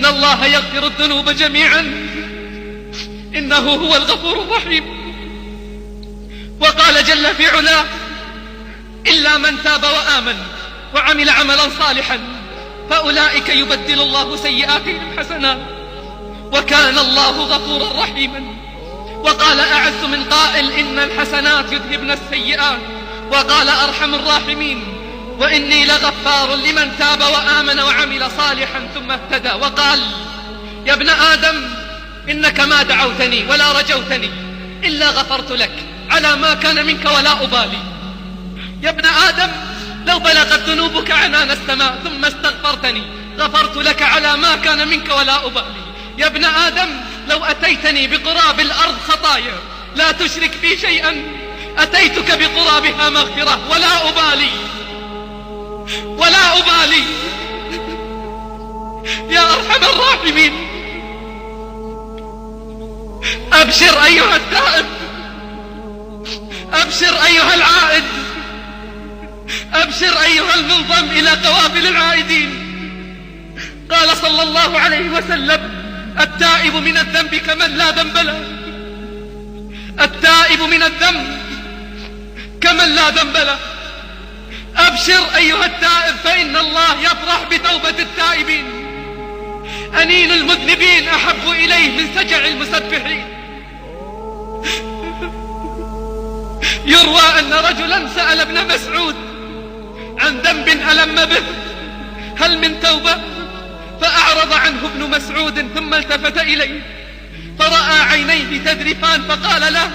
إن الله يغفر الذنوب جميعا إنه هو الغفور الرحيم. وقال جل في علاه: إلا من تاب وآمن وعمل عملا صالحا فأولئك يبدل الله سيئاتهم حسنات وكان الله غفورا رحيما. وقال أعز من قائل: إن الحسنات يذهبن السيئات. وقال أرحم الراحمين: وإني لغفار لمن تاب وآمن وعمل صالحا ثم اهتدى. وقال: يا ابن آدم إنك ما دعوتني ولا رجوتني إلا غفرت لك على ما كان منك ولا أبالي. يا ابن آدم لو بلغت ذنوبك عنان السماء ثم استغفرتني غفرت لك على ما كان منك ولا أبالي. يا ابن آدم لو أتيتني بقراب الأرض خطايا لا تشرك بي شيئا أتيتك بقرابها مغفرة ولا أبالي ولا أبالي. يا أرحم الراحمين، أبشر أيها التائب، أبشر أيها العائد، أبشر أيها المنضم إلى قوافل العائدين. قال صلى الله عليه وسلم: التائب من الذنب كمن لا ذنب له. التائب من الذنب كمن لا ذنب له. أبشر أيها التائب فإن الله يفرح بتوبة التائبين. أنين المذنبين أحب إليه من سجع المسبحين. يروى أن رجلا سأل ابن مسعود عن ذنب ألم به: هل من توبة؟ فأعرض عنه ابن مسعود ثم التفت إليه فرأى عينيه تذرفان فقال له: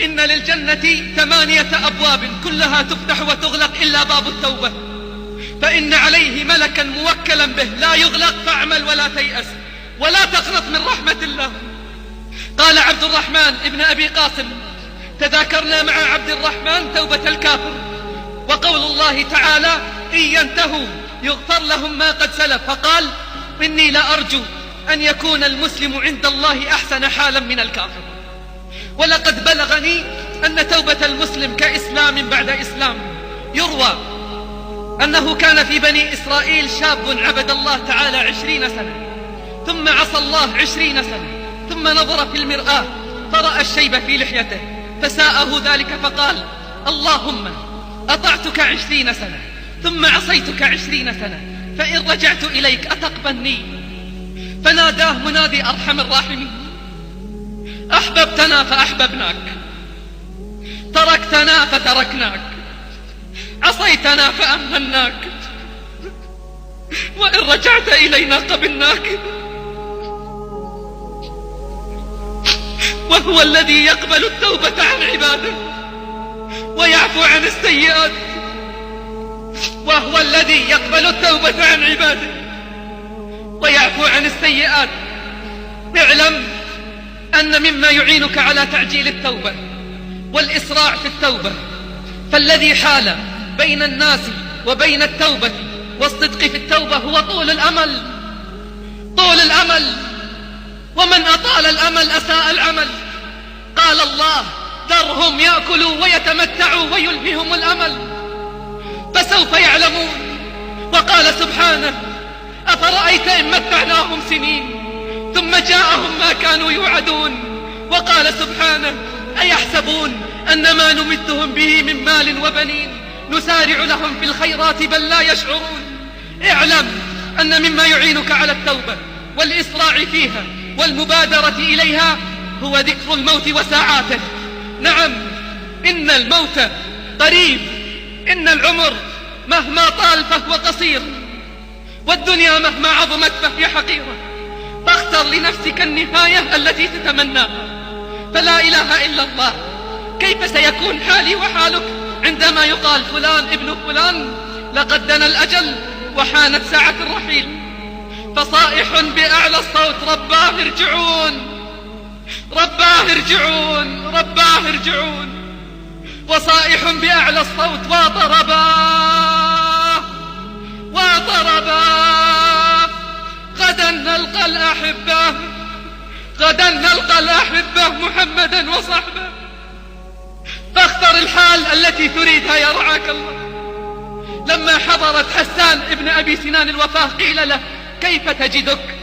إن للجنة 8 أبواب كلها تفتح وتغلق إلا باب التوبة، فإن عليه ملكا موكلا به لا يغلق، فاعمل ولا تيأس ولا تقنط من رحمة الله. قال عبد الرحمن ابن أبي قاسم: تذاكرنا مع عبد الرحمن توبة الكافر وقول الله تعالى: إن ينتهوا يغفر لهم ما قد سلف. فقال: إني لأرجو أن يكون المسلم عند الله أحسن حالا من الكافر. ولقد بلغني أن توبة المسلم كإسلام بعد إسلام. يروى أنه كان في بني إسرائيل شاب عبد الله تعالى 20 سنة ثم عصى الله 20 سنة ثم نظر في المرآة فرأى الشيب في لحيته فساءه ذلك فقال: اللهم أطعتك 20 سنة ثم عصيتك 20 سنة فإن رجعت إليك أتقبلني؟ فناداه منادي أرحم الراحمين: أحببتنا فأحببناك، تركتنا فتركناك، عصيتنا فأمهلناك، وإن رجعت إلينا قبلناك. وهو الذي يقبل التوبة عن عباده ويعفو عن السيئات. وهو الذي يقبل التوبة عن عباده ويعفو عن السيئات. اعلم أن مما يعينك على تعجيل التوبة والإسراع في التوبة فالذي حال بين الناس وبين التوبة والصدق في التوبة هو طول الأمل. طول الأمل، ومن أطال الأمل أساء العمل. قال الله: ذرهم يأكلوا ويتمتعوا ويلههم الأمل فسوف يعلمون. وقال سبحانه: أفرأيت إن متعناهم سنين ثم جاءهم ما كانوا يوعدون. وقال سبحانه: أيحسبون أن ما نمدهم به من مال وبنين نسارع لهم في الخيرات بل لا يشعرون. اعلم أن مما يعينك على التوبة والإسراع فيها والمبادرة إليها هو ذكر الموت وساعاته. نعم، إن الموت قريب، إن العمر مهما طال فهو قصير، والدنيا مهما عظمت فهي حقيرة. فاختر لنفسك النهاية التي تتمناها، فلا إله إلا الله. كيف سيكون حالي وحالك عندما يقال فلان ابن فلان لقد دنا الأجل وحانت ساعة الرحيل؟ فصائح بأعلى الصوت: رباه ارجعون، رباه ارجعون، رباه ارجعون. وصائح بأعلى الصوت: وضرباه، وضرباه، غدا نلقى الأحبة، غدا نلقى الأحبة محمدا وصحبه. فاختر الحال التي تريدها يرعاك الله. لما حضرت حسان ابن أبي سنان الوفاة قيل له: كيف تجدك؟